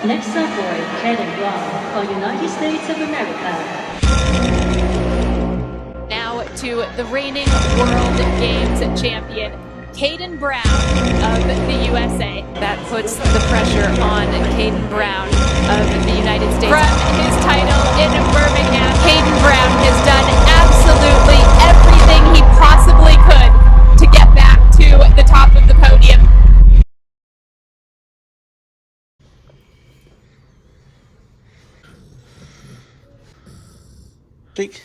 Next up for Caden Brown of United States of America. Now to the reigning World Games champion, Caden Brown of the USA. That puts the pressure on Caden Brown of the United States. From his title in Birmingham, Caden Brown has done absolutely everything he possibly could to get back to the top of the podium. Speak.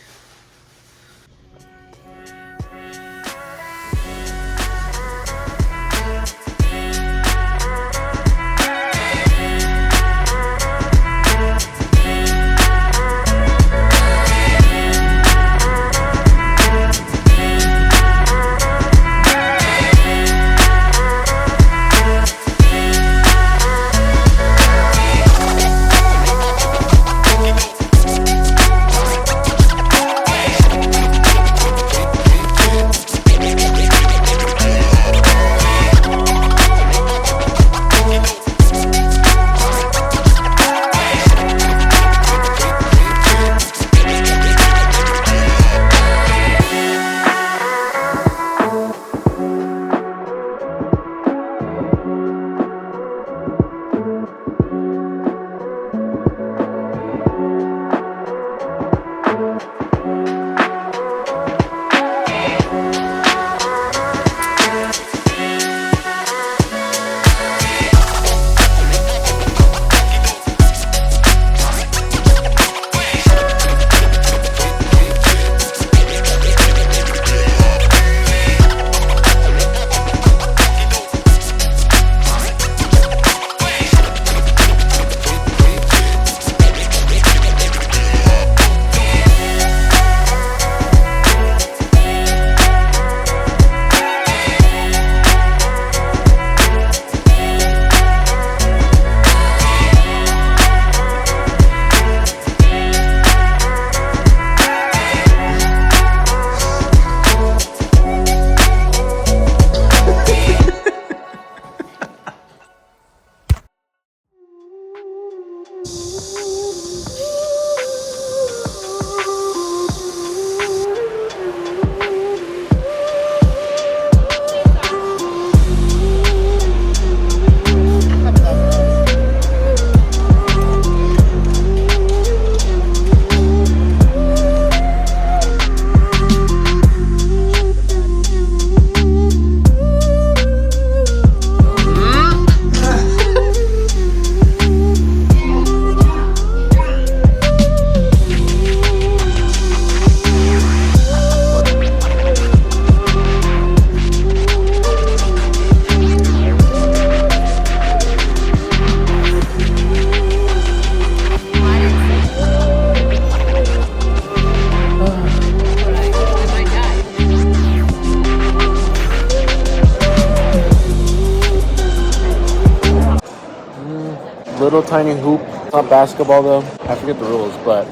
Little tiny hoop, not basketball though. I forget the rules, but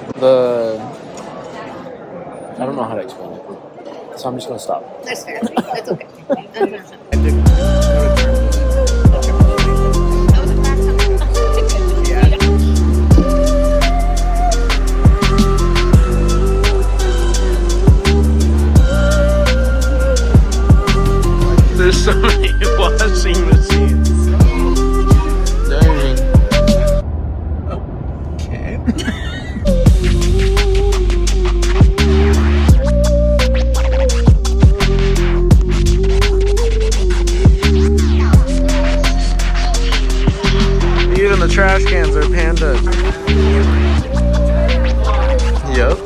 I don't know how to explain it, so I'm just gonna stop. That's fair. That's okay. There's so many washing machines. Dang. Okay. Even the trash cans are pandas. Yep.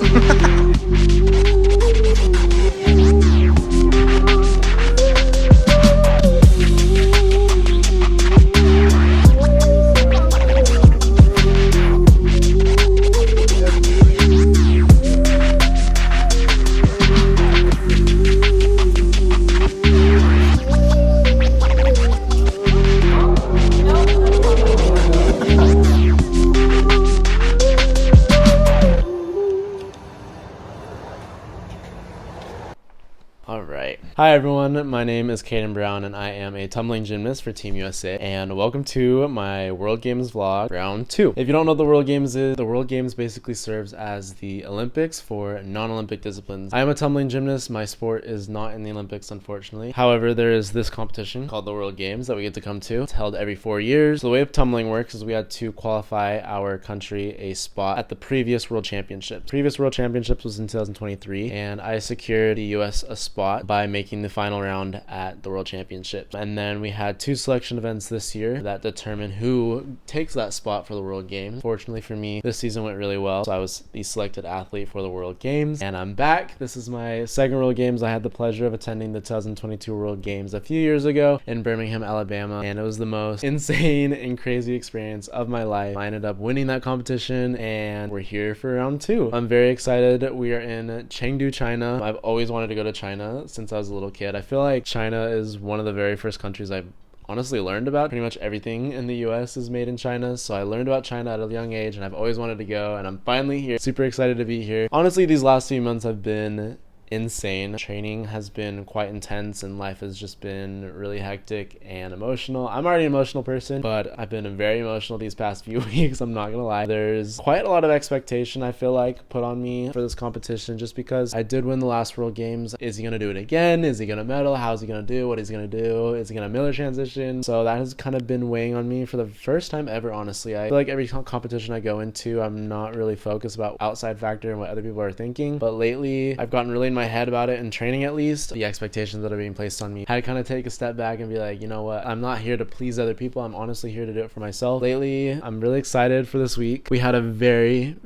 Hi everyone, my name is Caden Brown and I am a tumbling gymnast for Team USA, and welcome to my World Games vlog round 2. If you don't know what the World Games is, the World Games basically serves as the Olympics for non-Olympic disciplines. I am a tumbling gymnast. My sport is not in the Olympics, unfortunately. However, there is this competition called the World Games that we get to come to. It's held every 4 years. So the way tumbling works is we had to qualify our country a spot at the previous World Championships. Previous World Championships was in 2023, and I secured the US a spot by making the final round at the World Championship. And then we had 2 selection events this year that determine who takes that spot for the World Games. Fortunately for me, this season went really well, so I was the selected athlete for the World Games, and I'm back. This is my second World Games. I had the pleasure of attending the 2022 World Games a few years ago in Birmingham, Alabama, and it was the most insane and crazy experience of my life. I ended up winning that competition, and we're here for round 2. I'm very excited. We are in Chengdu, China. I've always wanted to go to China since I was a little kid. I feel like China is one of the very first countries I've honestly learned about. Pretty much everything in the US is made in China, so I learned about China at a young age, and I've always wanted to go, and I'm finally here. Super excited to be here. Honestly, these last few months have been insane. Training has been quite intense, and life has just been really hectic and emotional. I'm already an emotional person, but I've been very emotional these past few weeks. I'm not gonna lie. There's quite a lot of expectation, I feel like, put on me for this competition just because I did win the last World Games. Is he gonna do it again? Is he gonna medal? How's he gonna do? What is he gonna do? Is he gonna Miller transition? So that has kind of been weighing on me for the first time ever, honestly. I feel like every competition I go into, I'm not really focused about outside factor and what other people are thinking, but lately I've gotten really in my head about it in training. At least the expectations that are being placed on me, I had to kind of take a step back and be like, you know what, I'm not here to please other people. I'm honestly here to do it for myself. Lately I'm really excited for this week. We had a very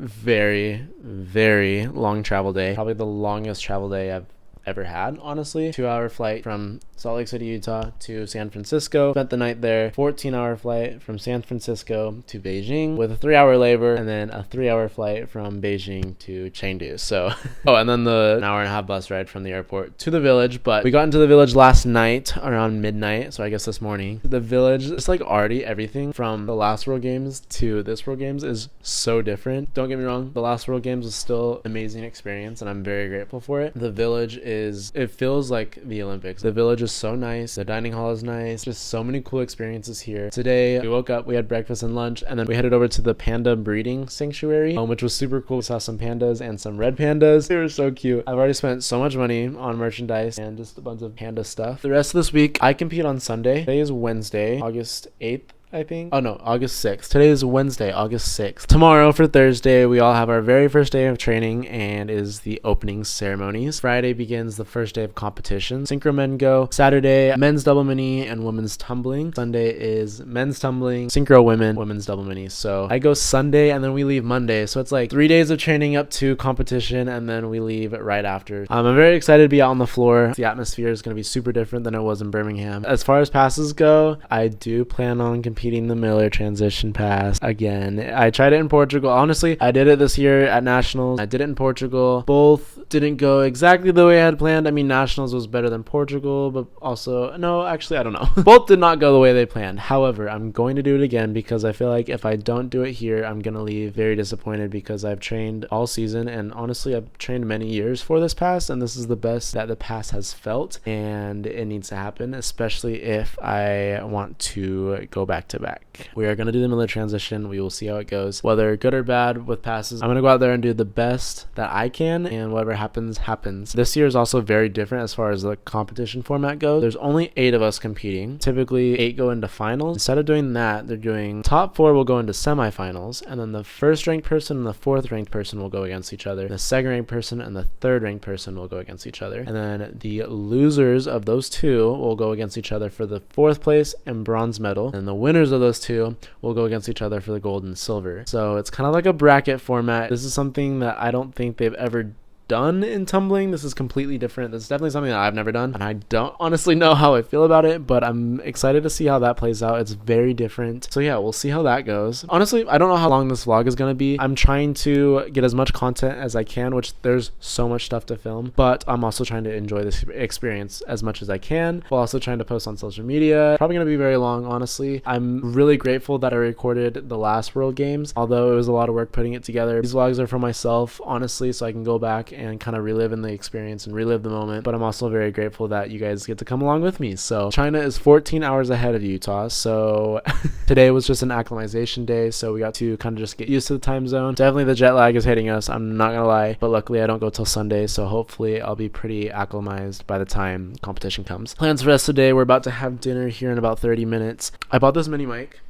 long travel day, probably the longest travel day I've ever had, honestly. 2-hour flight from Salt Lake City, Utah to San Francisco. Spent the night there. 14-hour flight from San Francisco to Beijing with a 3-hour labor, and then a 3-hour flight from Beijing to Chengdu. So and then the 1.5-hour bus ride from the airport to the village. But we got into the village last night around midnight, so I guess this morning. The village, it's like already everything from the last World Games to this World Games is so different. Don't get me wrong, the last World Games was still an amazing experience, and I'm very grateful for it. The village it feels like the Olympics. The village is so nice. The dining hall is nice. Just so many cool experiences here. Today we woke up, we had breakfast and lunch, and then we headed over to the panda breeding sanctuary, which was super cool. We saw some pandas and some red pandas. They were so cute. I've already spent so much money on merchandise and just a bunch of panda stuff. The rest of this week I compete on Sunday. Today is Wednesday, August 8th, I think. Oh no, August 6th. Today is Wednesday, August 6th. Tomorrow for Thursday, we all have our very first day of training and is the opening ceremonies. Friday begins the first day of competition. Synchro men go. Saturday, men's double mini and women's tumbling. Sunday is men's tumbling, synchro women, women's double mini. So I go Sunday and then we leave Monday. So it's like 3 days of training up to competition, and then we leave right after. I'm very excited to be out on the floor. The atmosphere is going to be super different than it was in Birmingham. As far as passes go, I do plan on competing the Miller transition pass again. I tried it in Portugal. Honestly, I did it this year at Nationals. I did it in Portugal. Both didn't go exactly the way I had planned. I mean, Nationals was better than Portugal, but also, no, actually, I don't know. Both did not go the way they planned. However, I'm going to do it again because I feel like if I don't do it here, I'm going to leave very disappointed because I've trained all season, and honestly, I've trained many years for this pass, and this is the best that the pass has felt, and it needs to happen, especially if I want to go back to back. We are going to do the Miller transition. We will see how it goes, whether good or bad with passes. I'm going to go out there and do the best that I can, and whatever happens. This year is also very different as far as the competition format goes. There's only 8 of us competing. Typically 8 go into finals. Instead of doing that, they're doing top 4 will go into semifinals, and then the first ranked person and the 4th ranked person will go against each other. The 2nd ranked person and the 3rd ranked person will go against each other, and then the losers of those 2 will go against each other for the 4th place and bronze medal, and the winners of those 2 will go against each other for the gold and silver. So it's kind of like a bracket format. This is something that I don't think they've ever done in tumbling. This is completely different. This is definitely something that I've never done, and I don't honestly know how I feel about it, but I'm excited to see how that plays out. It's very different. So yeah, we'll see how that goes. Honestly, I don't know how long this vlog is going to be. I'm trying to get as much content as I can, which there's so much stuff to film, but I'm also trying to enjoy this experience as much as I can, while also trying to post on social media. Probably going to be very long, honestly. I'm really grateful that I recorded the last World Games, although it was a lot of work putting it together. These vlogs are for myself, honestly, so I can go back and kind of relive in the experience and relive the moment. But I'm also very grateful that you guys get to come along with me. So China is 14 hours ahead of Utah. So today was just an acclimatization day. So we got to kind of just get used to the time zone. Definitely the jet lag is hitting us. I'm not going to lie. But luckily I don't go till Sunday. So hopefully I'll be pretty acclimatized by the time competition comes. Plans for the rest of the day. We're about to have dinner here in about 30 minutes. I bought this mini mic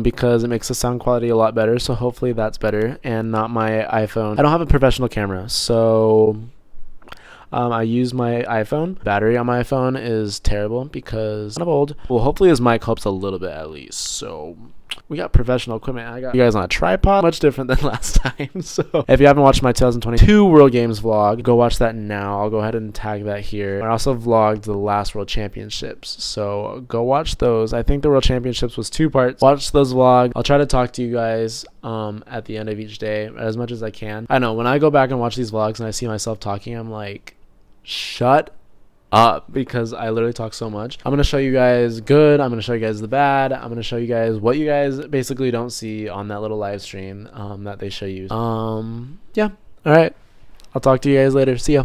because it makes the sound quality a lot better. So hopefully that's better and not my iPhone. I don't have a professional camera. So I use my iPhone. Battery on my iPhone is terrible because I'm old. Well, hopefully this mic helps a little bit at least. So we got professional equipment. I got you guys on a tripod, much different than last time. So if you haven't watched my 2022 World Games vlog, go watch that now. I'll go ahead and tag that here. I also vlogged the last World Championships, so go watch those. I think the World Championships was 2 parts. Watch those vlogs. I'll try to talk to you guys at the end of each day as much as I can. I know when I go back and watch these vlogs and I see myself talking, I'm like, shut up, because I literally talk so much. I'm gonna show you guys good, I'm gonna show you guys the bad, I'm gonna show you guys what you guys basically don't see on that little live stream that they show you. Yeah, all right, I'll talk to you guys later. See ya.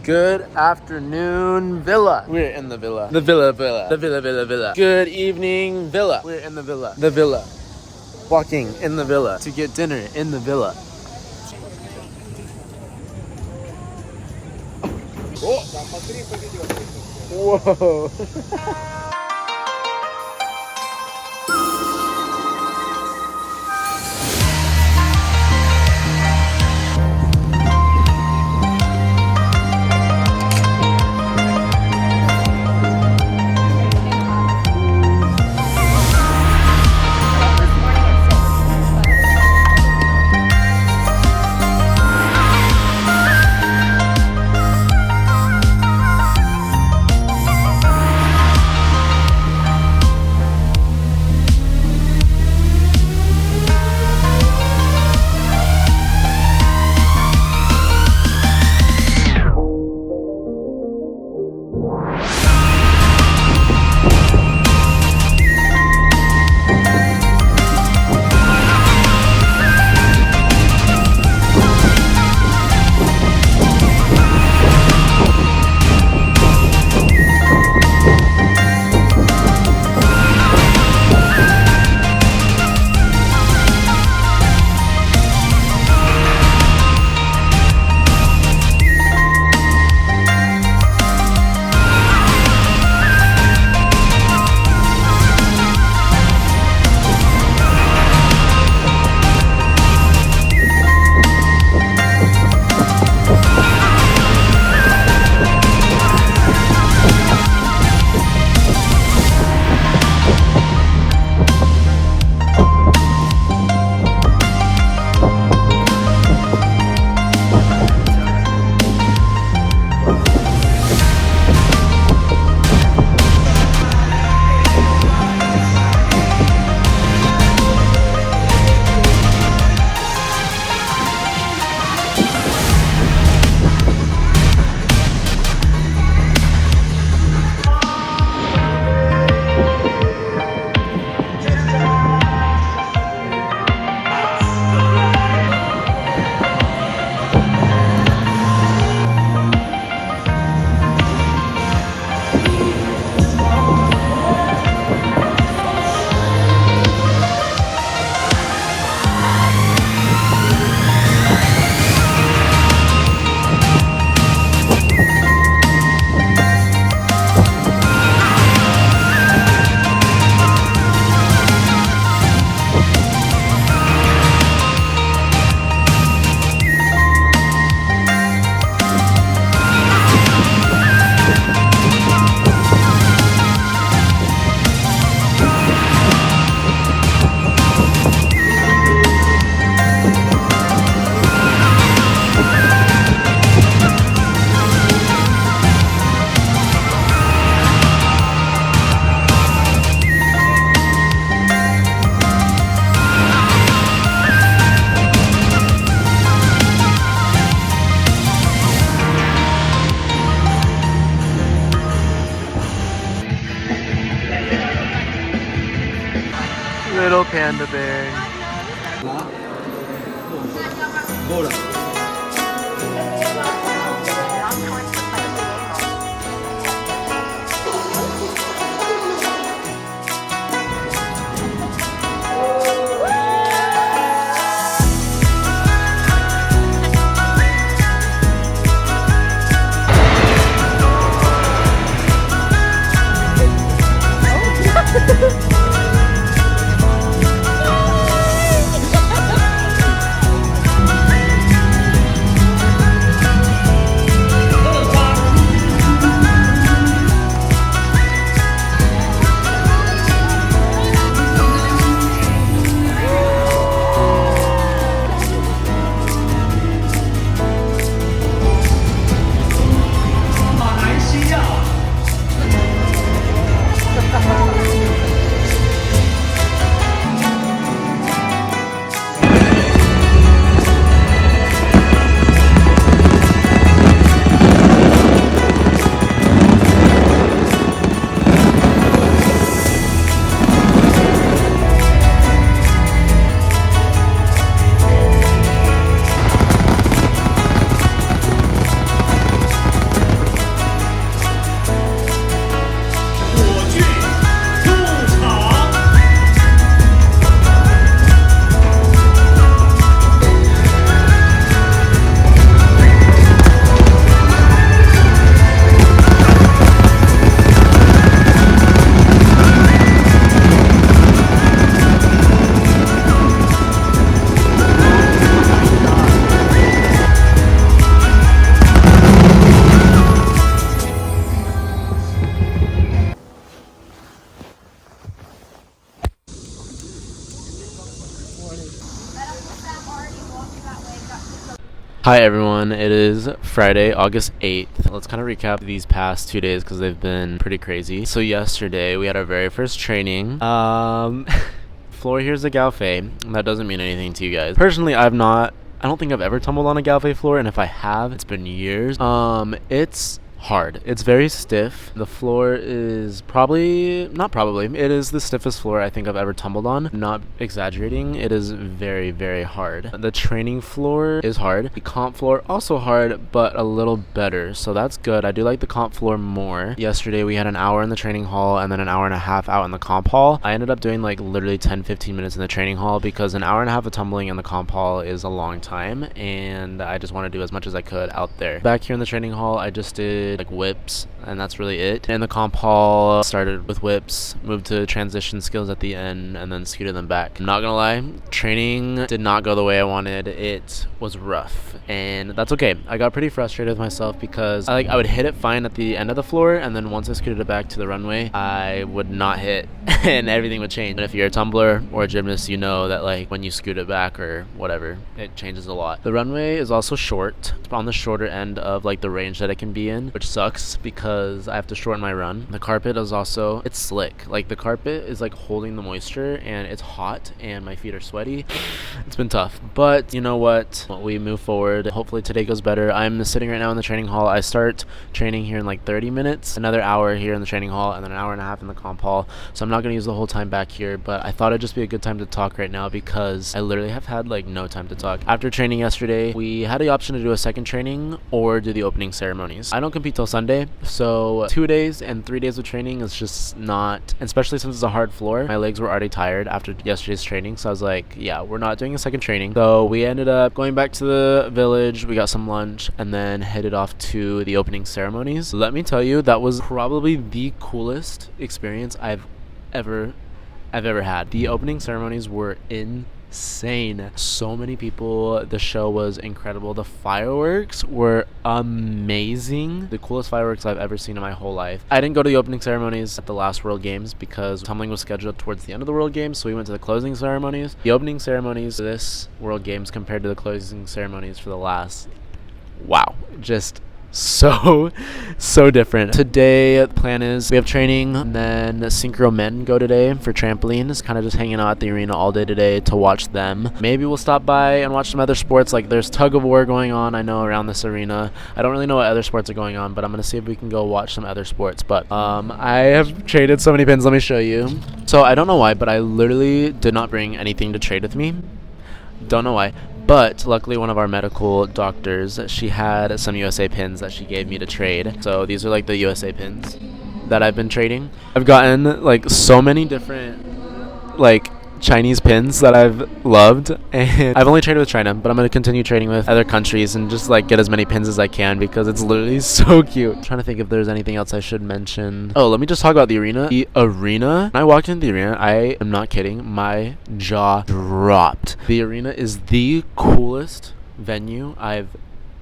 Good afternoon, Villa. We're in the Villa. The Villa. The Villa. Good evening, Villa. We're in the Villa. The Villa. Walking in the Villa to get dinner in the Villa. Whoa. Little panda bear. Hi everyone, it is Friday, August 8th. Let's kind of recap these past 2 days because they've been pretty crazy. So yesterday we had our very first training. Floor here's a Galfei. That doesn't mean anything to you guys. Personally, I don't think I've ever tumbled on a Galfei floor, and if I have, it's been years. It's hard. It's very stiff. The floor is it is the stiffest floor I think I've ever tumbled on. I'm not exaggerating. It is very, very hard. The training floor is hard. The comp floor also hard, but a little better, so that's good. I do like the comp floor more. Yesterday we had an hour in the training hall and then an hour and a half out in the comp hall. I ended up doing like literally 10-15 minutes in the training hall because an hour and a half of tumbling in the comp hall is a long time, and I just want to do as much as I could out there. Back here in the training hall, I just did like whips, and that's really it. In the comp hall, started with whips, moved to transition skills at the end, and then scooted them back. I'm not gonna lie, training did not go the way I wanted. It was rough, and that's okay. I got pretty frustrated with myself because I would hit it fine at the end of the floor, and then once I scooted it back to the runway, I would not hit and everything would change. And if you're a tumbler or a gymnast, you know that like when you scoot it back or whatever, it changes a lot. The runway is also short. It's on the shorter end of like the range that it can be in, which sucks because I have to shorten my run. The carpet is also, it's slick. Like the carpet is like holding the moisture, and it's hot and my feet are sweaty. It's been tough, but you know what? We move forward. Hopefully today goes better. I'm sitting right now in the training hall. I start training here in like 30 minutes, another hour here in the training hall, and then an hour and a half in the comp hall. So I'm not going to use the whole time back here, but I thought it'd just be a good time to talk right now because I literally have had like no time to talk. After training yesterday, we had the option to do a second training or do the opening ceremonies. I don't compete till Sunday, so 2 days and 3 days of training is just not, especially since it's a hard floor. My legs were already tired after yesterday's training, so I was like, yeah, we're not doing a second training. So we ended up going back to the village, we got some lunch, and then headed off to the opening ceremonies. Let me tell you, that was probably the coolest experience I've ever had. The opening ceremonies were insane. So many people. The show was incredible. The fireworks were amazing. The coolest fireworks I've ever seen in my whole life. I didn't go to the opening ceremonies at the last World Games because tumbling was scheduled towards the end of the World Games, so we went to the closing ceremonies. The opening ceremonies for this World Games compared to the closing ceremonies for the last, wow, just so different. Today the plan is we have training, and then synchro men go today for trampolines, kind of just hanging out at the arena all day today to watch them. Maybe we'll stop by and watch some other sports, like there's tug of war going on, I know, around this arena. I don't really know what other sports are going on, but I'm gonna see if we can go watch some other sports. But I have traded so many pins. Let me show you. So I don't know why, but I literally did not bring anything to trade with me. Don't know why, But luckily one of our medical doctors, she had some USA pins that she gave me to trade. So these are like the USA pins that I've been trading. I've gotten like so many different like Chinese pins that I've loved, and I've only traded with China, but I'm going to continue trading with other countries and just like get as many pins as I can because it's literally so cute. I'm trying to think if there's anything else I should mention. Oh, let me just talk about the arena. The arena, when I walked into the arena, I am not kidding, my jaw dropped. The arena is the coolest venue I've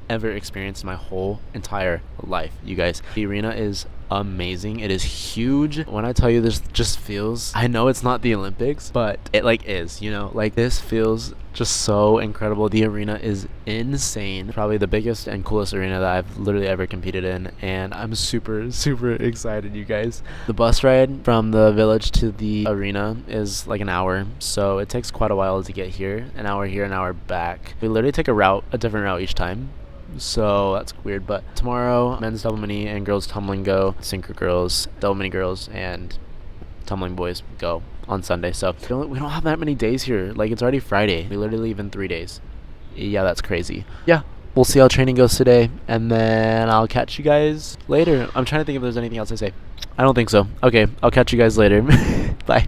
ever experienced in my whole entire life, you guys. The arena is amazing. It is huge. When I tell you, this just feels, I know it's not the Olympics, but it like is, you know, like this feels just so incredible. The arena is insane. Probably the biggest and coolest arena that I've literally ever competed in, and I'm super excited, you guys. The bus ride from the village to the arena is like an hour, so it takes quite a while to get here. An hour here, an hour back. We literally take a different route each time, so that's weird. But tomorrow, men's double mini and girls tumbling go. Synchro girls, double mini girls, and tumbling boys go on Sunday. So we don't have that many days here. Like, it's already Friday. We literally leave in 3 days. Yeah, that's crazy. Yeah, we'll see how training goes today, and then I'll catch you guys later. I'm trying to think if there's anything else to say. I don't think so. Okay, I'll catch you guys later. Bye.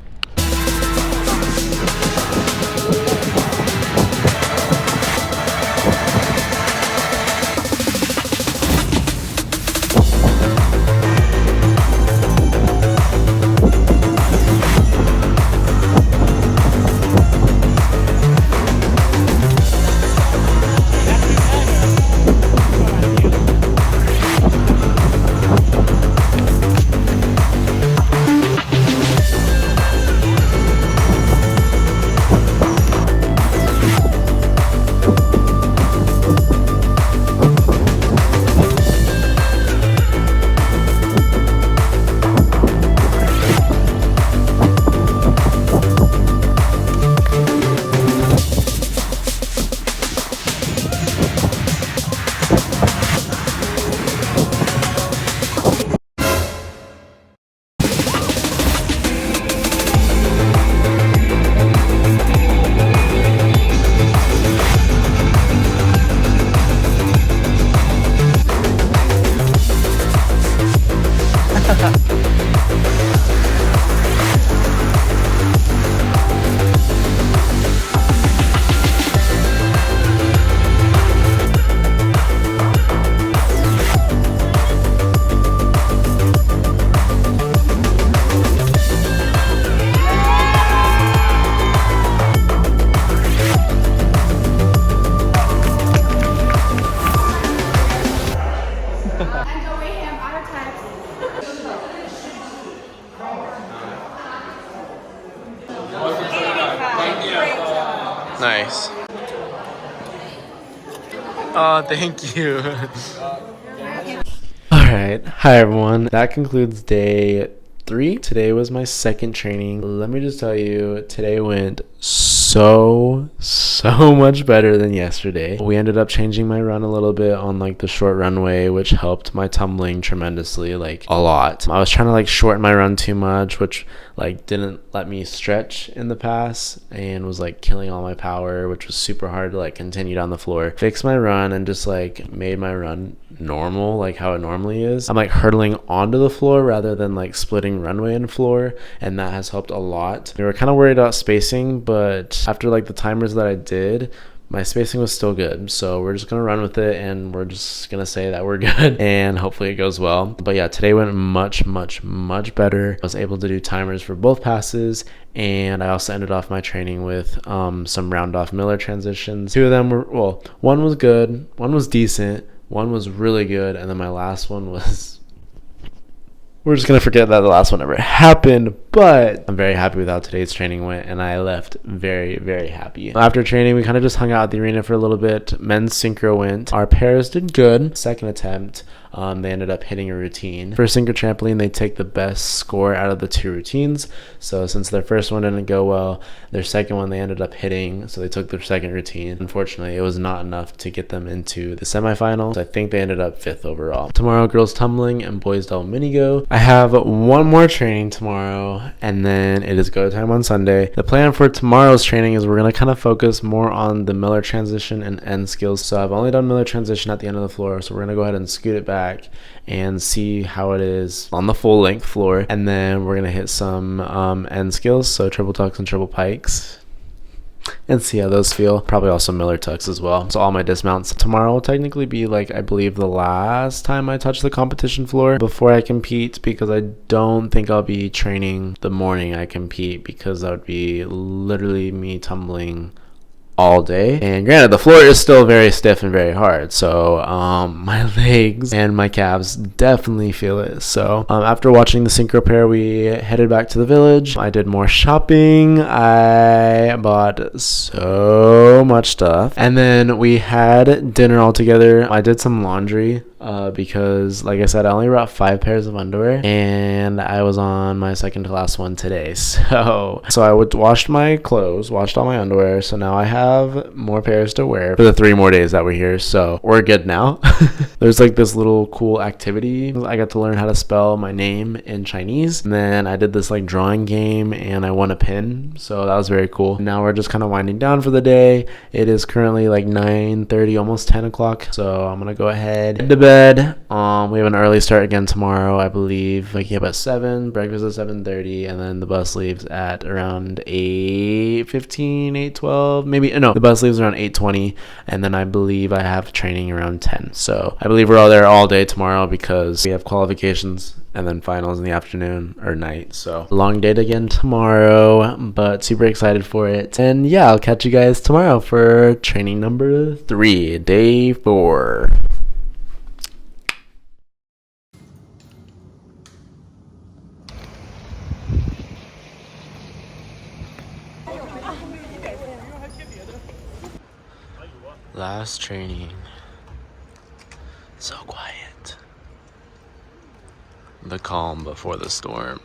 Nice. Oh, thank you. Alright, hi everyone. That concludes day 3. Today was my second training. Let me just tell you, today went so much better than yesterday. We ended up changing my run a little bit on like the short runway, which helped my tumbling tremendously, like a lot. I was trying to like shorten my run too much, which like didn't let me stretch in the pass and was like killing all my power, which was super hard to like continue down the floor. Fixed my run and just like made my run normal, like how it normally is. I'm like hurtling onto the floor rather than like splitting runway and floor, and that has helped a lot. We were kind of worried about spacing, but after like the timers that I did, my spacing was still good. So we're just gonna run with it, and we're just gonna say that we're good, and hopefully it goes well. But yeah, today went much better. I was able to do timers for both passes, and I also ended off my training with some round off Miller transitions. 2 of them were, well, one was good, one was decent, one was really good, and then my last one was, we're just going to forget that the last one ever happened. But I'm very happy with how today's training went, and I left very happy. After training, we kind of just hung out at the arena for a little bit. Men's synchro went. Our pairs did good. Second attempt. They ended up hitting a routine. For synchro trampoline, they take the best score out of the 2 routines. So since their first one didn't go well, their second one they ended up hitting, so they took their second routine. Unfortunately, it was not enough to get them into the semifinals. I think they ended up 5th overall. Tomorrow, girls tumbling and boys double mini go. I have one more training tomorrow, and then it is go time on Sunday. The plan for tomorrow's training is we're going to kind of focus more on the Miller transition and end skills. So I've only done Miller transition at the end of the floor, so we're going to go ahead and scoot it back and see how it is on the full length floor, and then we're going to hit some end skills, so triple tucks and triple pikes, and see how those feel. Probably also Miller tucks as well. So all my dismounts. Tomorrow will technically be, like, I believe the last time I touch the competition floor before I compete, because I don't think I'll be training the morning I compete, because that would be literally me tumbling all day. And granted, the floor is still very stiff and very hard, so my legs and my calves definitely feel it. So after watching the synchro pair, we headed back to the village. I did more shopping. I bought so much stuff, and then we had dinner all together. I did some laundry because, like I said, I only brought 5 pairs of underwear, and I was on my second to last one today. So I would wash my clothes, washed all my underwear, so now I have more pairs to wear for the 3 more days that we're here. So we're good now. There's like this little cool activity. I got to learn how to spell my name in Chinese, and then I did this like drawing game, and I won a pin, so that was very cool. Now we're just kind of winding down for the day. It is currently like 9:30, almost 10 o'clock, so I'm gonna go ahead to bed. We have an early start again tomorrow, I believe. Waking up at 7, breakfast at 7:30, and then the bus leaves at around 8:15, 8:12, maybe. No, the bus leaves around 8:20, and then I believe I have training around 10. So I believe we're all there all day tomorrow, because we have qualifications and then finals in the afternoon or night. So long date again tomorrow, but super excited for it. And yeah, I'll catch you guys tomorrow for training number 3, day 4. Last training. So quiet. The calm before the storm.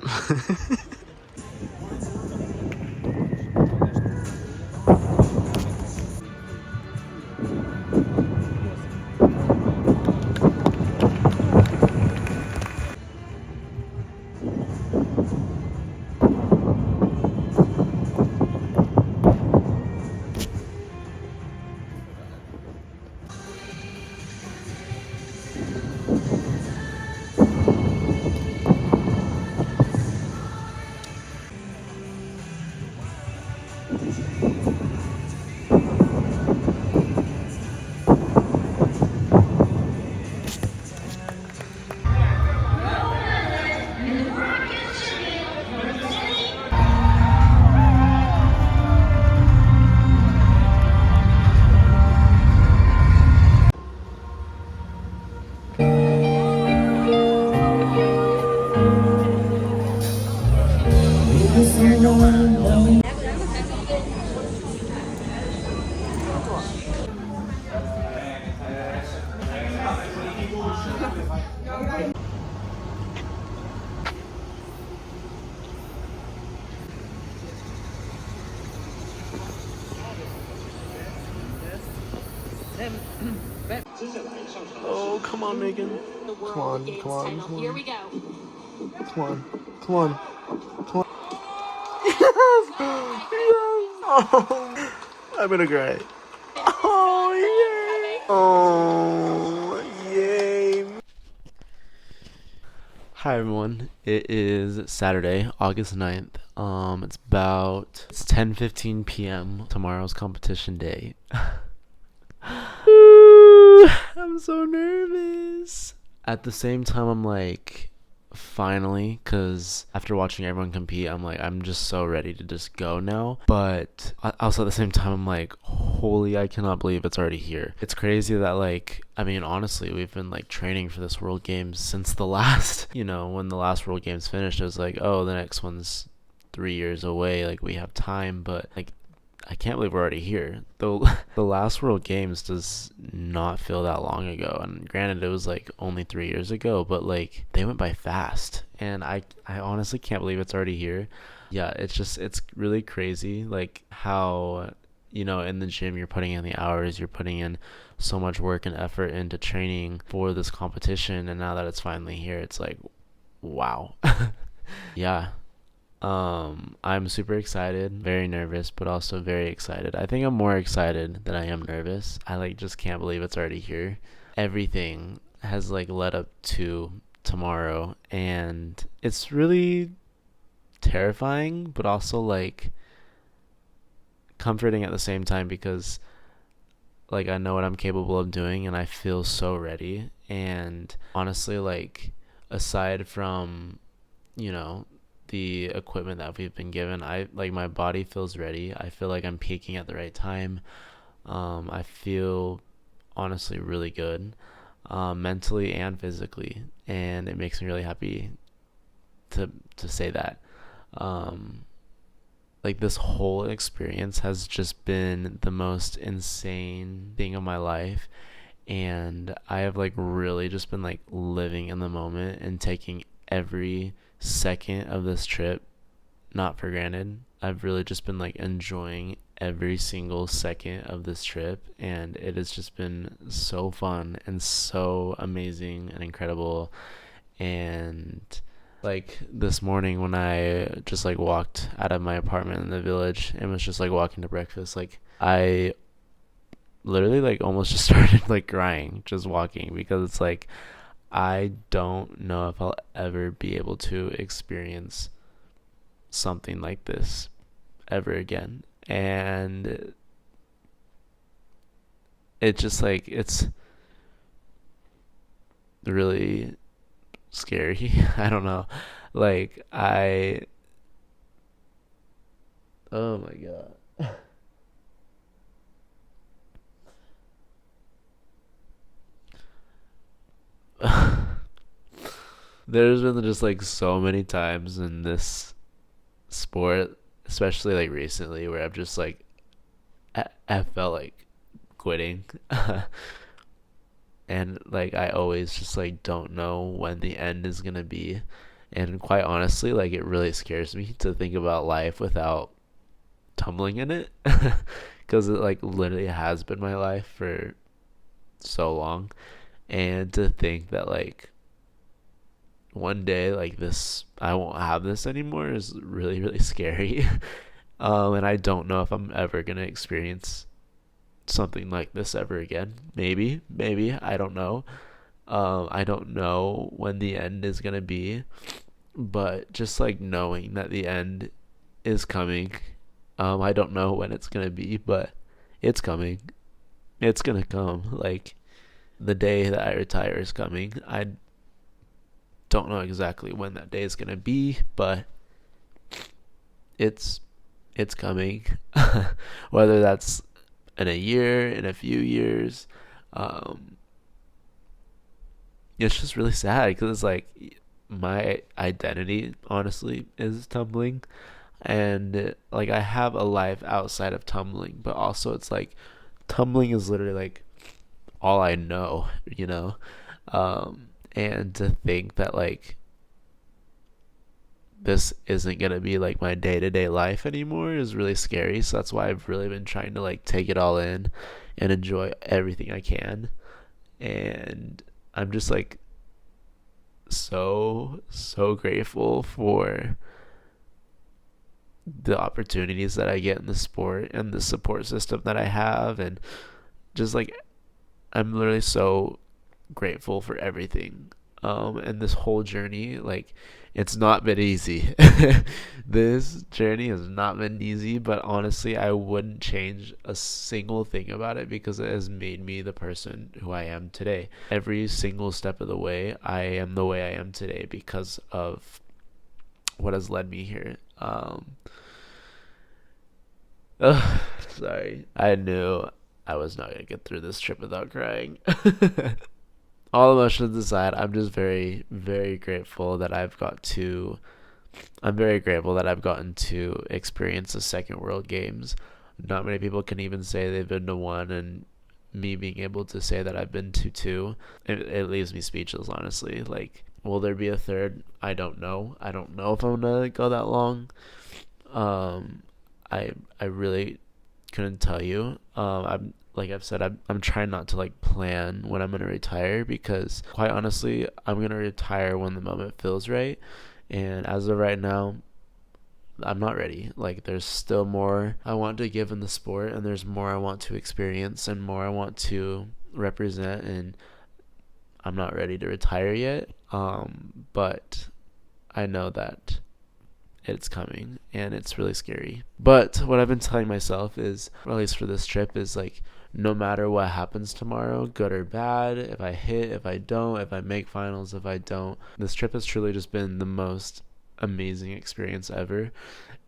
Oh, come on, Megan. Come on, come on, come on. Here we go. Come on, come on, come on. Yes! Yes! Oh, I'm gonna cry. Oh, yay! Oh, yay! Hi, everyone. It is Saturday, August 9th. It's 10:15 p.m. Tomorrow's competition day. I'm so nervous. At the same time, I'm like, finally, because after watching everyone compete, I'm like, I'm just so ready to just go now. But also at the same time, I'm like, holy, I cannot believe it's already here. It's crazy that, like, I mean, honestly, we've been like training for this World Games since the last, when the last World Games finished. It was like, oh, the next one's 3 years away, like we have time. But like, I can't believe we're already here. The last World Games does not feel that long ago, and granted it was like only 3 years ago, but like they went by fast, and I honestly can't believe it's already here. Yeah, it's really crazy, like how, in the gym you're putting in the hours, you're putting in so much work and effort into training for this competition, and now that it's finally here, it's like, wow. Yeah. I'm super excited, very nervous, but also very excited. I think I'm more excited than I am nervous. I like just can't believe it's already here. Everything has like led up to tomorrow, and it's really terrifying, but also like comforting at the same time, because like I know what I'm capable of doing and I feel so ready. And honestly, like aside from, the equipment that we've been given, I like my body feels ready. I feel like I'm peaking at the right time. I feel honestly really good, mentally and physically, and it makes me really happy to say that. Like this whole experience has just been the most insane thing of my life, and I have like really just been like living in the moment and taking every second of this trip not for granted. I've really just been like enjoying every single second of this trip, and it has just been so fun and so amazing and incredible. And like this morning when I just like walked out of my apartment in the village and was just like walking to breakfast, like I literally like almost just started like crying just walking, because it's like I don't know if I'll ever be able to experience something like this ever again. And it just like it's really scary. I don't know. Like oh my god. There's been just like so many times in this sport, especially like recently, where I've just like I felt like quitting. And like I always just like don't know when the end is gonna be. And quite honestly, like it really scares me to think about life without tumbling in it. Because it like literally has been my life for so long. And to think that like one day like this I won't have this anymore is really really scary. And I don't know if I'm ever gonna experience something like this ever again. Maybe I don't know. I don't know when the end is gonna be, but just like knowing that the end is coming. I don't know when it's gonna be, but it's coming. It's gonna come. Like the day that I retire is coming. I don't know exactly when that day is gonna be, but it's coming. Whether that's in a year, in a few years, it's just really sad, because it's like my identity honestly is tumbling, and like I have a life outside of tumbling, but also it's like tumbling is literally like all I know. And to think that like this isn't gonna be like my day-to-day life anymore is really scary. So that's why I've really been trying to like take it all in and enjoy everything I can. And I'm just like so grateful for the opportunities that I get in the sport and the support system that I have, and just like I'm literally so grateful for everything. And this whole journey, like it's not been easy. This journey has not been easy, but honestly I wouldn't change a single thing about it, because it has made me the person who I am today. Every single step of the way I am the way I am today because of what has led me here. Sorry, I knew I was not gonna get through this trip without crying. All emotions aside, I'm just very, very grateful that I'm very grateful that I've gotten to experience the second World Games. not many people can even say they've been to one, and me being able to say that I've been to two, it leaves me speechless, honestly. Like, will there be a third? I don't know. I don't know if I'm gonna go that long. I really couldn't tell you. I'm like I've said, I'm trying not to like plan when I'm gonna retire, because quite honestly, I'm gonna retire when the moment feels right. And as of right now, I'm not ready. Like, there's still more I want to give in the sport, and there's more I want to experience, and more I want to represent, and I'm not ready to retire yet. But I know that it's coming, and it's really scary. But what I've been telling myself is, or at least for this trip, is like, no matter what happens tomorrow, good or bad, if I hit, if I don't, if I make finals, if I don't, this trip has truly just been the most amazing experience ever.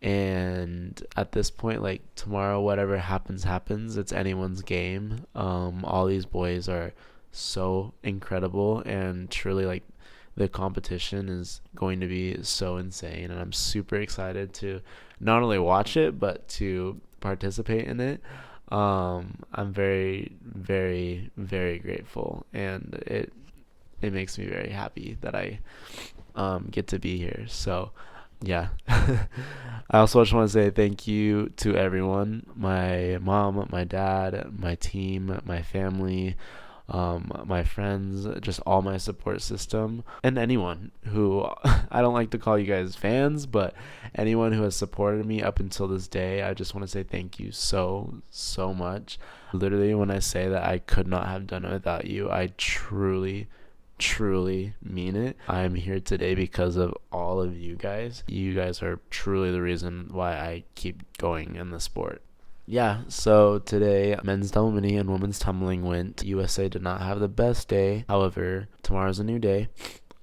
And at this point, like, tomorrow, whatever happens. It's anyone's game. All these boys are so incredible, and truly, like, the competition is going to be so insane, and I'm super excited to not only watch it but to participate in it. I'm very, very, very grateful, and it makes me very happy that I get to be here. So yeah. I also just want to say thank you to everyone, my mom, my dad, my team, my family, my friends, just all my support system, and anyone who I don't like to call you guys fans, but anyone who has supported me up until this day. I just want to say thank you so much. Literally, when I say that I could not have done it without you, I truly mean it. I'm here today because of all of you guys. You guys are truly the reason why I keep going in the sport. Yeah, so today men's double mini and women's tumbling went. USA did not have the best day. However, tomorrow's a new day.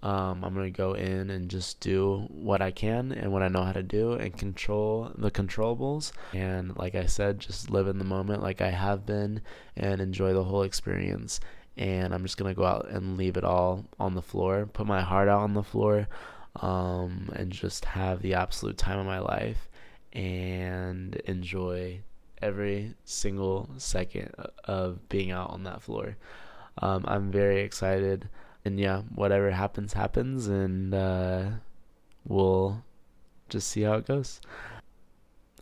I'm going to go in and just do what I can and what I know how to do, and control the controllables. And like I said, just live in the moment like I have been, and enjoy the whole experience. And I'm just going to go out and leave it all on the floor, put my heart out on the floor, and just have the absolute time of my life, and enjoy every single second of being out on that floor. I'm very excited, and yeah, whatever happens, and we'll just see how it goes.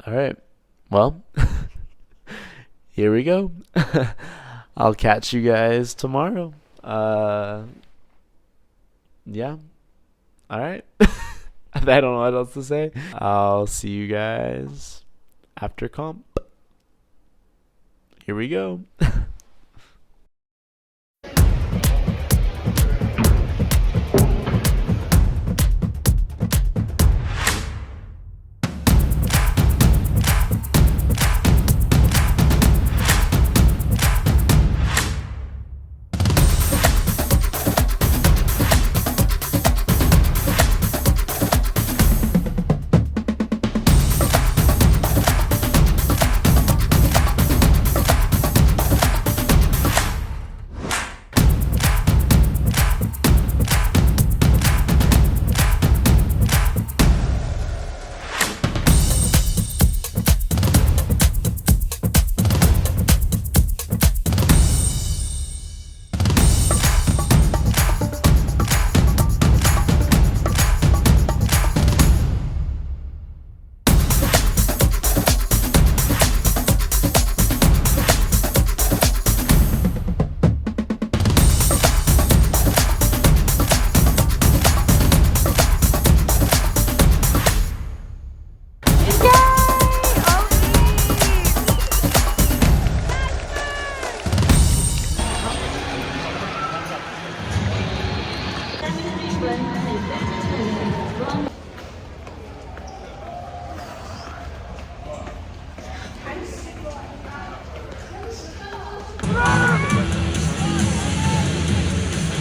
All right, well, here we go. I'll catch you guys tomorrow. Yeah. All right. I don't know what else to say. I'll see you guys after comp. Here we go.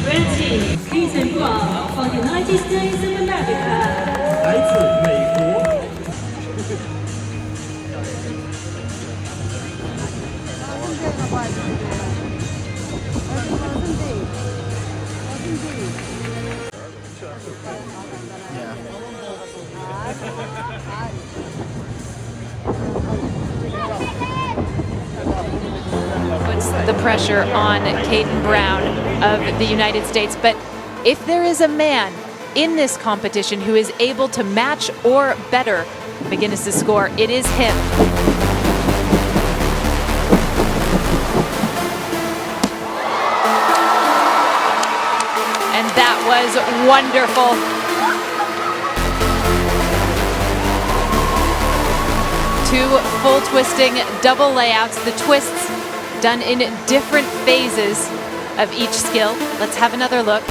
Red team, please embark for the United States of America. 来自美国。Yeah. puts the pressure on Caden Brown of the United States. But if there is a man in this competition who is able to match or better McGinnis's score, it is him. And that was wonderful. Two full twisting double layouts, the twists done in different phases of each skill. Let's have another look.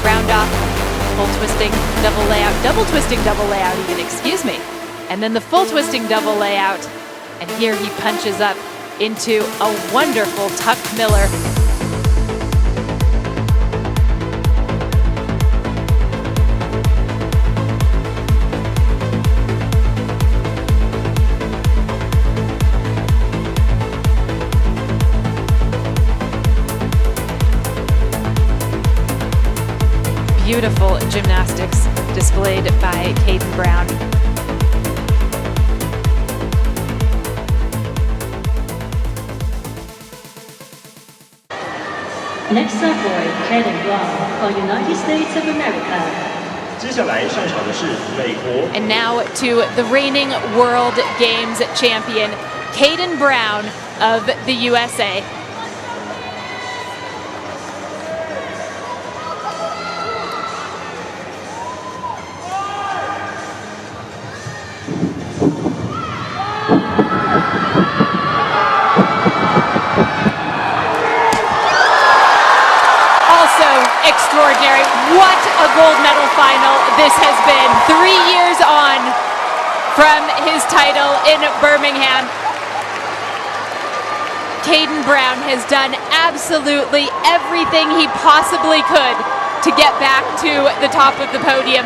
Round off, full twisting double layout, double twisting double layout even, excuse me. And then the full twisting double layout. And here he punches up into a wonderful tuck miller. Beautiful gymnastics displayed by Caden Brown. Next up for Caden Brown for United States of America. 接下来上场的是美国。 And now to the reigning World Games champion, Caden Brown of the USA. Extraordinary. What a gold medal final this has been. 3 years on from his title in Birmingham. Caden Brown has done absolutely everything he possibly could to get back to the top of the podium.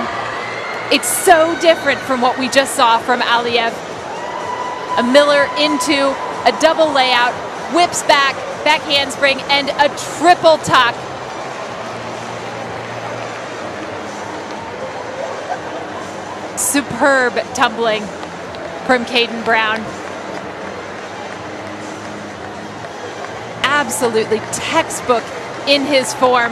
It's so different from what we just saw from Aliyev. A miller into a double layout, whips back, back handspring, and a triple tuck. Superb tumbling from Caden Brown. Absolutely textbook in his form.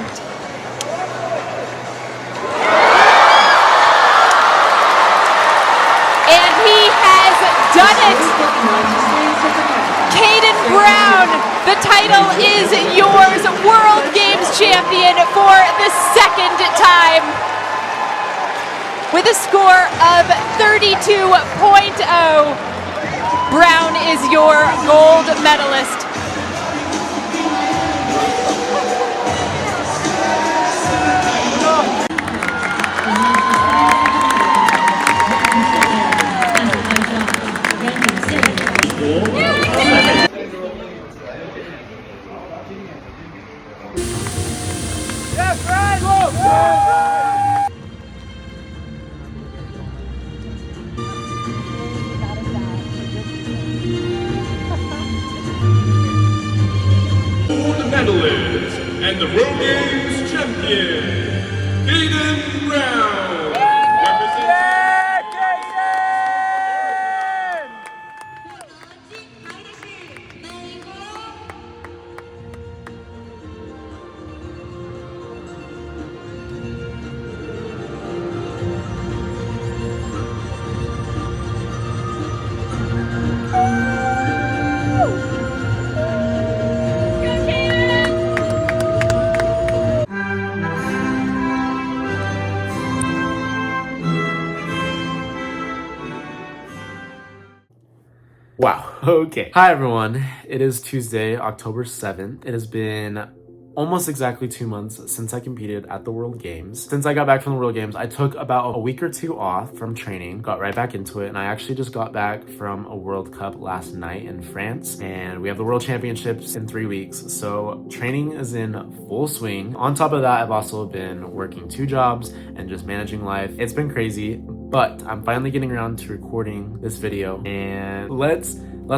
And he has done it! Caden Brown, the title is yours, World Games champion for the second time. With a score of 32.0, Brown is your gold medalist. Medalist and the World Games champion, Caden Brown. Wow. Okay. Hi, everyone. It is Tuesday, October 7th. It has been almost exactly 2 months since I competed at the World Games. Since I got back from the World Games, I took about a week or two off from training, got right back into it, and I actually just got back from a World Cup last night in France, and we have the World Championships in 3 weeks, so training is in full swing. On top of that, I've also been working 2 jobs and just managing life. It's been crazy, but I'm finally getting around to recording this video, and let's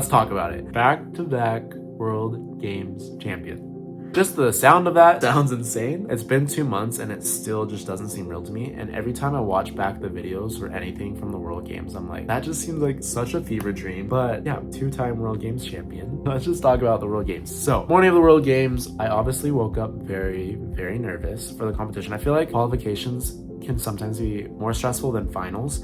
talk about it. Back-to-back World Games champion. Just the sound of that sounds insane. It's been 2 months and it still just doesn't seem real to me. And every time I watch back the videos or anything from the World Games, I'm like, that just seems like such a fever dream. But yeah, 2-time World Games champion. Let's just talk about the World Games. So, morning of the World Games, I obviously woke up very, very nervous for the competition. I feel like qualifications can sometimes be more stressful than finals.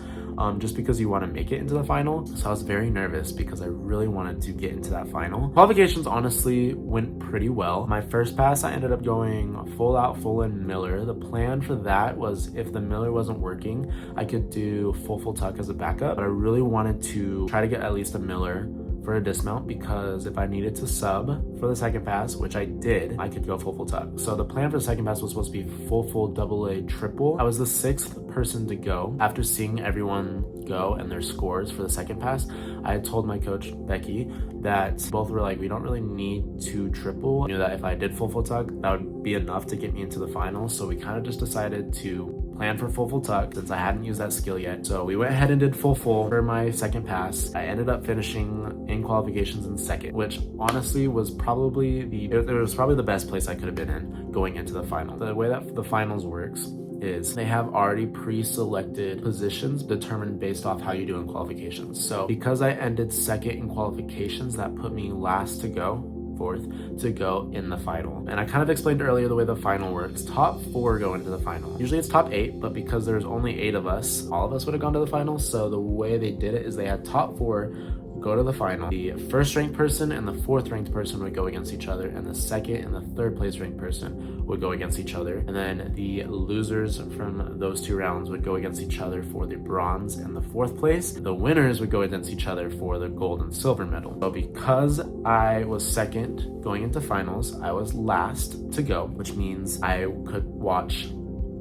Just because you want to make it into the final. So I was very nervous because I really wanted to get into that final. Qualifications honestly went pretty well. My first pass, I ended up going full out, full in Miller. The plan for that was if the Miller wasn't working, I could do full tuck as a backup, but I really wanted to try to get at least a Miller for a dismount, because if I needed to sub for the second pass, which I did, I could go full tuck. So the plan for the second pass was supposed to be full double A triple. I was the 6th person to go. After seeing everyone go and their scores for the second pass, I had told my coach Becky that both were like, we don't really need to triple. I knew that if I did full tuck, that would be enough to get me into the finals. So we kind of just decided to plan for full tuck since I hadn't used that skill yet. So we went ahead and did full for my second pass. I ended up finishing in qualifications in second, which honestly was probably the best place I could have been in going into the final. The way that the finals works is they have already pre-selected positions determined based off how you do in qualifications. So because I ended second in qualifications, that put me last to go, fourth to go in the final. And I kind of explained earlier the way the final works. Top 4 go into the final. Usually it's top 8, but because there's only 8 of us, all of us would have gone to the final. So the way they did it is they had top 4 go to the final. The first ranked person and the 4th ranked person would go against each other, and the 2nd and the 3rd place ranked person would go against each other. And then the losers from those 2 rounds would go against each other for the bronze and the 4th place. The winners would go against each other for the gold and silver medal. So because I was 2nd going into finals, I was last to go, which means I could watch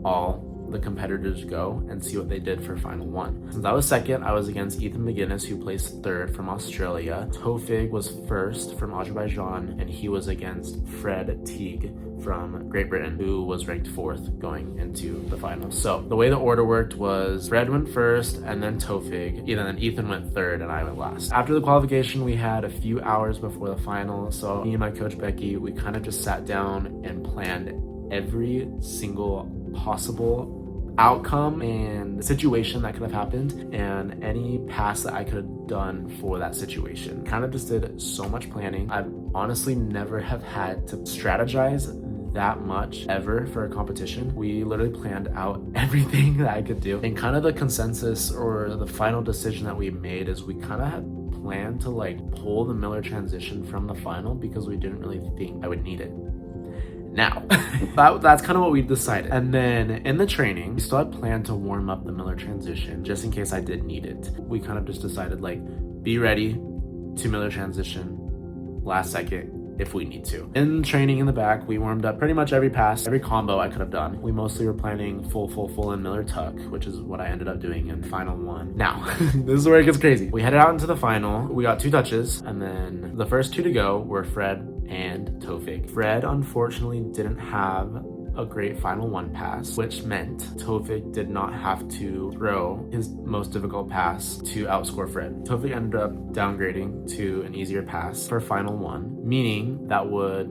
all the competitors go and see what they did for final 1. Since I was 2nd, I was against Ethan McGuinness, who placed 3rd from Australia. Tofig was 1st from Azerbaijan, and he was against Fred Teague from Great Britain, who was ranked 4th going into the finals. So the way the order worked was Fred went 1st and then Tofig, and then Ethan went 3rd and I went last. After the qualification, we had a few hours before the final. So me and my coach Becky, we kind of just sat down and planned every single possible outcome and situation that could have happened and any pass that I could have done for that situation. Kind of just did so much planning. I've honestly never have had to strategize that much ever for a competition. We literally planned out everything that I could do, and kind of the consensus or the final decision that we made is we kind of had planned to like pull the Miller transition from the final because we didn't really think I would need it. Now, that's kind of what we decided. And then in the training, we still had planned to warm up the Miller transition just in case I did need it. We kind of just decided like, be ready to Miller transition last second if we need to. In training in the back, we warmed up pretty much every pass, every combo I could have done. We mostly were planning full in Miller tuck, which is what I ended up doing in final 1. Now, this is where it gets crazy. We headed out into the final. We got 2 touches, and then the first 2 to go were Fred and Tofig. Fred unfortunately didn't have a great final 1 pass, which meant Tofig did not have to throw his most difficult pass to outscore Fred. Tofig ended up downgrading to an easier pass for final 1, meaning that would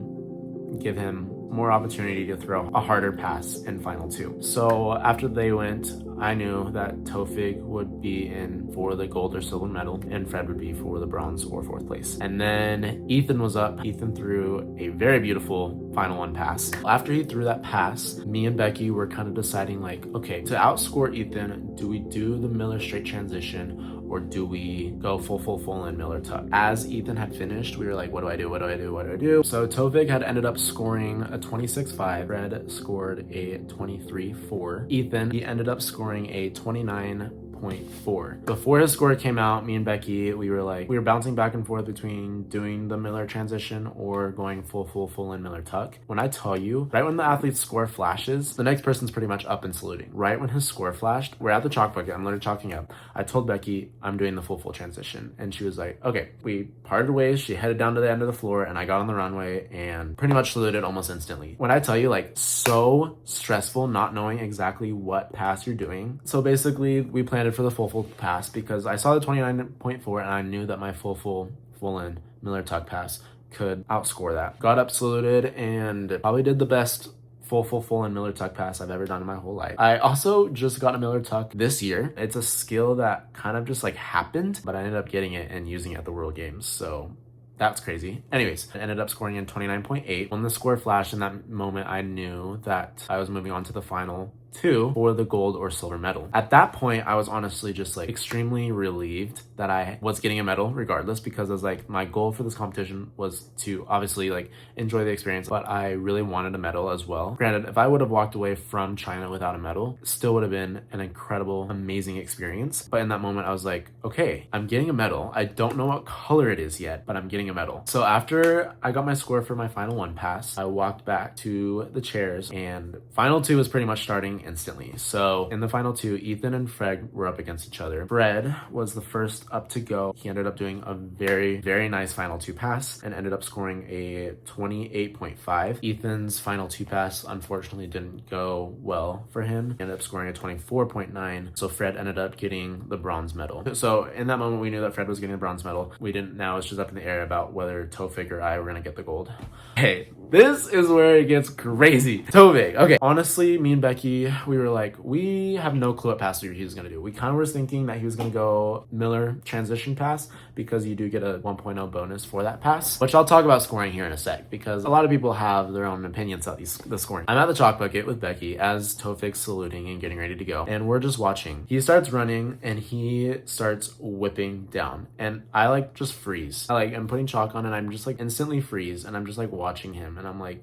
give him more opportunity to throw a harder pass in final 2. So after they went, I knew that Tofig would be in for the gold or silver medal and Fred would be for the bronze or 4th place. And then Ethan was up. Ethan threw a very beautiful final 1 pass. After he threw that pass, me and Becky were kind of deciding like, okay, to outscore Ethan, do we do the Miller straight transition or do we go full in Miller tuck? As Ethan had finished, we were like, what do I do? So Tofig had ended up scoring a 26.5. Fred scored a 23.4. Ethan, he ended up scoring a 29.4. Before his score came out, me and Becky, we were bouncing back and forth between doing the Miller transition or going full in Miller tuck. When I tell you, right when the athlete's score flashes, the next person's pretty much up and saluting. Right when his score flashed, we're at the chalk bucket. I'm literally chalking up. I told Becky I'm doing the full transition, and she was like, okay. We parted ways. She headed down to the end of the floor, and I got on the runway and pretty much saluted almost instantly. When I tell you, like, so stressful not knowing exactly what pass you're doing. So basically, we planned it for the full pass because I saw the 29.4 and I knew that my full in Miller tuck pass could outscore that. Got up, saluted, and probably did the best full and Miller tuck pass I've ever done in my whole life. I also just got a Miller tuck this year. It's a skill that kind of just like happened, but I ended up getting it and using it at the World Games. So that's crazy. Anyways, I ended up scoring in 29.8. When the score flashed in that moment, I knew that I was moving on to the final 2 for the gold or silver medal. At that point, I was honestly just like extremely relieved that I was getting a medal regardless, because I was like, my goal for this competition was to obviously like enjoy the experience, but I really wanted a medal as well. Granted, if I would have walked away from China without a medal, it still would have been an incredible, amazing experience. But in that moment, I was like, okay, I'm getting a medal. I don't know what color it is yet, but I'm getting a medal. So after I got my score for my final 1 pass, I walked back to the chairs, and final 2 was pretty much starting instantly. So in the final 2, Ethan and Fred were up against each other. Fred was the first up to go. He ended up doing a very nice final 2 pass and ended up scoring a 28.5. Ethan's final 2 pass unfortunately didn't go well for him. He ended up scoring a 24.9. So Fred ended up getting the bronze medal. So in that moment, we knew that Fred was getting the bronze medal. We didn't, now it's just up in the air about whether Tofik or I were gonna get the gold. Hey, this is where it gets crazy. Tofik. Okay, honestly, me and Becky, we were like, we have no clue what pass he was gonna do. We kind of were thinking that he was gonna go Miller transition pass, because you do get a 1.0 bonus for that pass, which I'll talk about scoring here in a sec, because a lot of people have their own opinions about the scoring. I'm at the chalk bucket with Becky as Tofik's saluting and getting ready to go, and we're just watching. He starts running and he starts whipping down, and I like just freeze. I'm putting chalk on and I'm just like instantly freeze, and I'm just like watching him, and I'm like,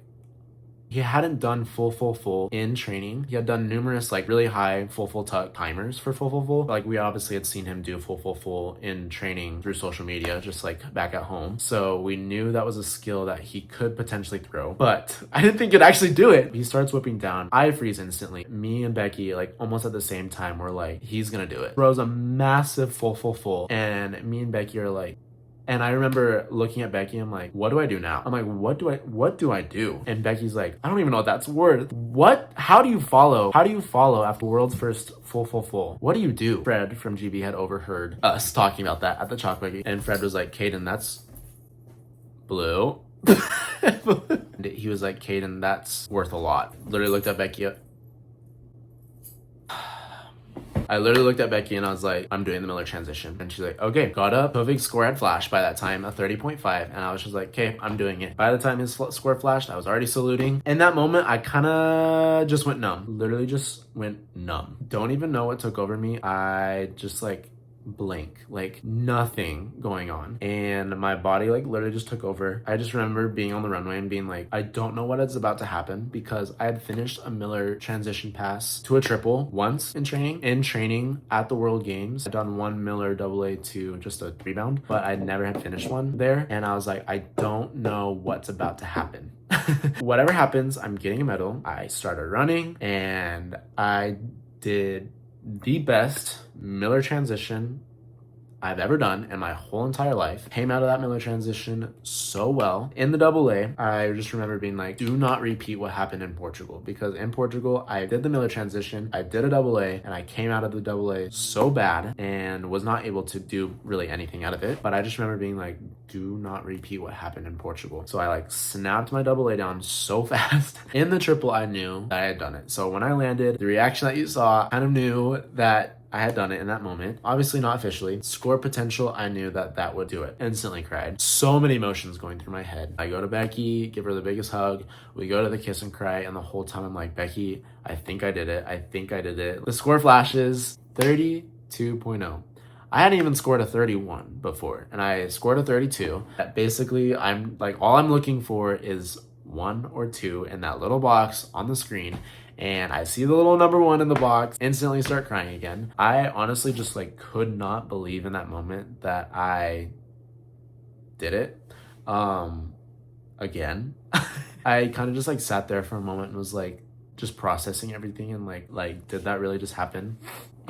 he hadn't done full in training. He had done numerous like really high full tuck timers for full. Like we obviously had seen him do full in training through social media, just like back at home. So we knew that was a skill that he could potentially throw, but I didn't think he'd actually do it. He starts whipping down. I freeze instantly. Me and Becky, like almost at the same time, we're like, he's gonna do it. Throws a massive full. And me and Becky are like, and I remember looking at Becky, I'm like, what do I do now? I'm like, what do I do? And Becky's like, I don't even know what that's worth. What? How do you follow? How do you follow after world's first full? What do you do? Fred from GB had overheard us talking about that at the chalk bucket. And Fred was like, Caden, that's blue. He was like, Caden, that's worth a lot. Literally looked at Becky. I literally looked at Becky and I was like, I'm doing the Miller transition. And she's like, okay, got up. Tofik's score had flashed by that time, a 30.5. And I was just like, okay, I'm doing it. By the time his score flashed, I was already saluting. In that moment, I kind of just went numb. Literally just went numb. Don't even know what took over me. I just like blank, like nothing going on, and my body like literally just took over. I just remember being on the runway and being like, I don't know what is about to happen, because I had finished a Miller transition pass to a triple once in training at the World Games. I'd done 1 Miller AA to just a rebound, but I never had finished one there, and I was like, I don't know what's about to happen. Whatever happens, I'm getting a medal. I started running and I did the best Miller transition I've ever done in my whole entire life. Came out of that Miller transition so well. In the AA, I just remember being like, do not repeat what happened in Portugal, because in Portugal, I did the Miller transition, I did a AA, and I came out of the AA so bad and was not able to do really anything out of it. But I just remember being like, do not repeat what happened in Portugal. So I like snapped my AA down so fast. In the triple, I knew that I had done it. So when I landed, the reaction that you saw, I kind of knew that I had done it in that moment. Obviously not officially. Score potential, I knew that that would do it. Instantly cried. So many emotions going through my head. I go to Becky, give her the biggest hug. We go to the kiss and cry, and the whole time I'm like, Becky, I think I did it. I think I did it. The score flashes 32.0. I hadn't even scored a 31 before, and I scored a 32. That basically, I'm like, all I'm looking for is 1 or 2 in that little box on the screen. And I see the little number 1 in the box, instantly start crying again. I honestly just like could not believe in that moment that I did it. Again. I kind of just like sat there for a moment and was like just processing everything and like did that really just happen?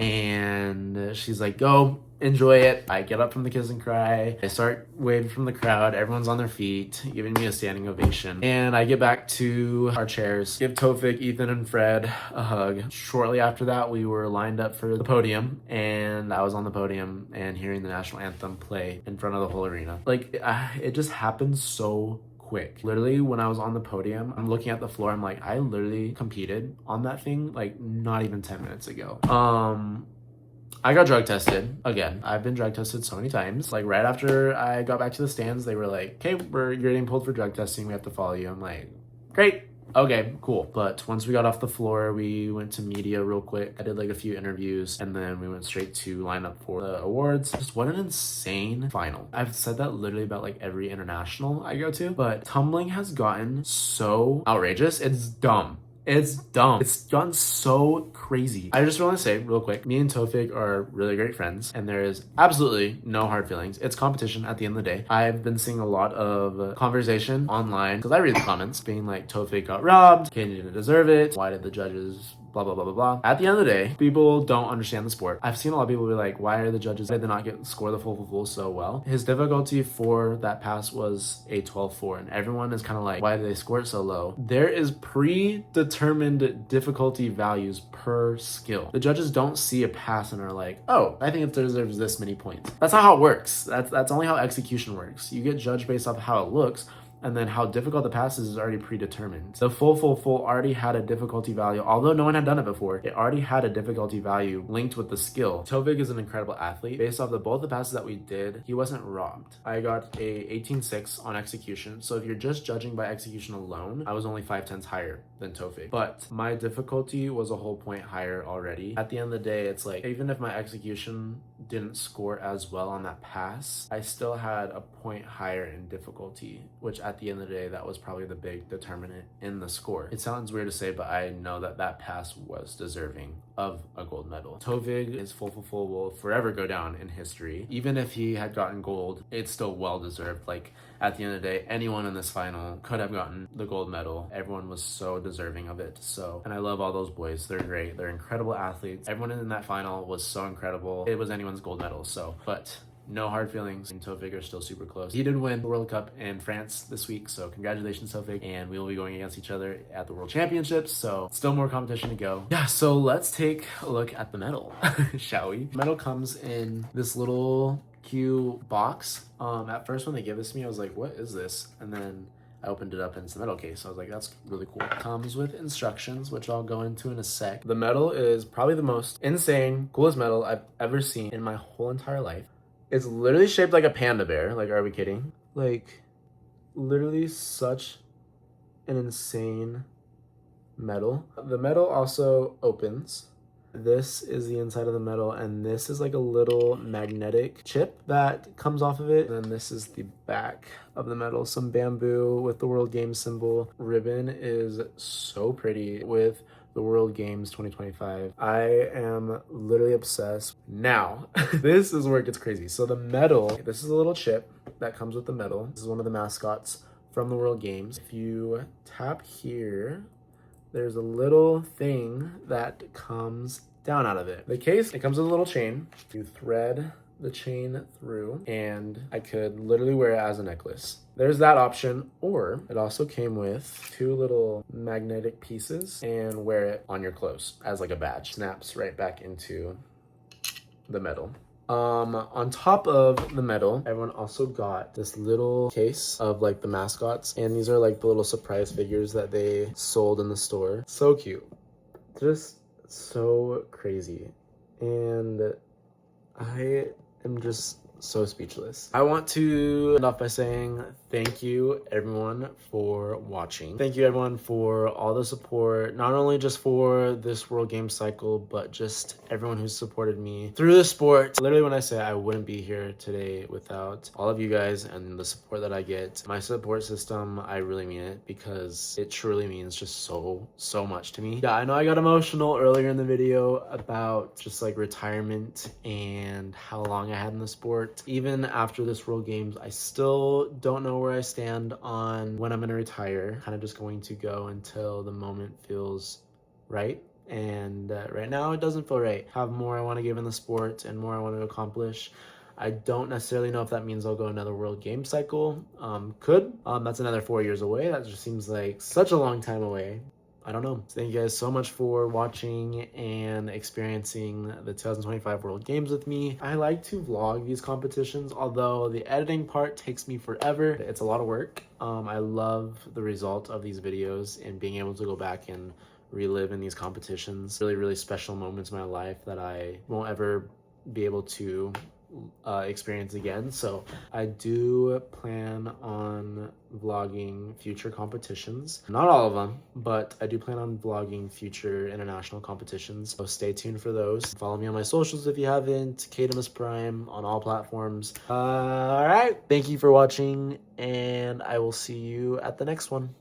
And she's like, go enjoy it. I get up from the kiss and cry. I start waving from the crowd. Everyone's on their feet, giving me a standing ovation. And I get back to our chairs, give Tofik, Ethan, and Fred a hug. Shortly after that, we were lined up for the podium, and I was on the podium and hearing the national anthem play in front of the whole arena. Like, it just happened so quick. Literally, when I was on the podium, I'm looking at the floor, I'm like, I literally competed on that thing like not even 10 minutes ago. I got drug tested again. I've been drug tested so many times. Like right after I got back to the stands, they were like, okay, you're getting pulled for drug testing. We have to follow you. I'm like, great. Okay, cool. But once we got off the floor, we went to media real quick. I did like a few interviews, and then we went straight to line up for the awards. Just what an insane final. I've said that literally about like every international I go to, but tumbling has gotten so outrageous. It's dumb. It's dumb. It's gotten so crazy. I just want to say real quick, me and Tofik are really great friends, and there is absolutely no hard feelings. It's competition at the end of the day. I've been seeing a lot of conversation online because I read the comments being like, Tofik got robbed, Kaden didn't deserve it, why did the judges blah, blah, blah, blah, blah. At the end of the day, people don't understand the sport. I've seen a lot of people be like, why are the judges, did they not score the full so well? His difficulty for that pass was a 12-4, and everyone is kind of like, why did they score it so low? There is predetermined difficulty values per skill. The judges don't see a pass and are like, oh, I think it deserves this many points. That's not how it works. That's only how execution works. You get judged based off of how it looks, and then how difficult the pass is already predetermined. The full already had a difficulty value. Although no one had done it before, it already had a difficulty value linked with the skill. Tofik is an incredible athlete. Based off of both the passes that we did, he wasn't robbed. I got a 18-6 on execution. So if you're just judging by execution alone, I was only 5/10 higher than Tofik. But my difficulty was a whole point higher already. At the end of the day, it's like, even if my execution didn't score as well on that pass, I still had a point higher in difficulty, which at the end of the day, that was probably the big determinant in the score. It sounds weird to say, but I know that that pass was deserving of a gold medal. Tofik is full will forever go down in history. Even if he had gotten gold, it's still well deserved. Like, at the end of the day, anyone in this final could have gotten the gold medal. Everyone was so deserving of it. So, and I love all those boys. They're great. They're incredible athletes. Everyone in that final was so incredible. It was anyone's gold medal. So, but no hard feelings, and Tofik are still super close. He did win the World Cup in France this week, so congratulations, Tofik, and we will be going against each other at the World Championships, so still more competition to go. Yeah, so let's take a look at the medal, shall we? The medal comes in this little cute box. At first when they gave this to me, I was like, what is this? And then I opened it up and it's the medal case. So I was like, that's really cool. It comes with instructions, which I'll go into in a sec. The medal is probably the most insane, coolest medal I've ever seen in my whole entire life. It's literally shaped like a panda bear. Like, are we kidding? Like, literally such an insane medal. The medal also opens. This is the inside of the medal, and this is like a little magnetic chip that comes off of it. And then this is the back of the medal. Some bamboo with the World Games symbol. Ribbon is so pretty with the World Games 2025. I am literally obsessed. Now, this is where it gets crazy. So the medal, this is a little chip that comes with the medal. This is one of the mascots from the World Games. If you tap here, there's a little thing that comes down out of it. The case, it comes with a little chain. You thread the chain through, and I could literally wear it as a necklace. There's that option, or it also came with two little magnetic pieces and wear it on your clothes as like a badge. Snaps right back into the medal. On top of the medal, everyone also got this little case of like the mascots, and these are like the little surprise figures that they sold in the store. So cute. Just so crazy. And I am just so speechless. I want to end off by saying thank you everyone for watching. Thank you everyone for all the support, not only just for this World Games cycle, but just everyone who's supported me through the sport. Literally, when I say I wouldn't be here today without all of you guys and the support that I get. My support system, I really mean it, because it truly means just so much to me. Yeah, I know I got emotional earlier in the video about just like retirement and how long I had in the sport. Even after this World Games, I still don't know where I stand on when I'm going to retire. Kind of just going to go until the moment feels right And right now it doesn't feel right. I have more I want to give in the sport and more I want to accomplish. I don't necessarily know if that means I'll go another World Game cycle. Could. That's another 4 years away. That just seems like such a long time away. I don't know. Thank you guys so much for watching and experiencing the 2025 World Games with me. I like to vlog these competitions, although the editing part takes me forever. It's a lot of work. I love the result of these videos and being able to go back and relive in these competitions. Really, really special moments in my life that I won't ever be able to experience again. So I do plan on vlogging future competitions, not all of them, but I do plan on vlogging future international competitions, so stay tuned for those. Follow me on my socials if you haven't. Katimus Prime on all platforms. All right, thank you for watching, and I will see you at the next one.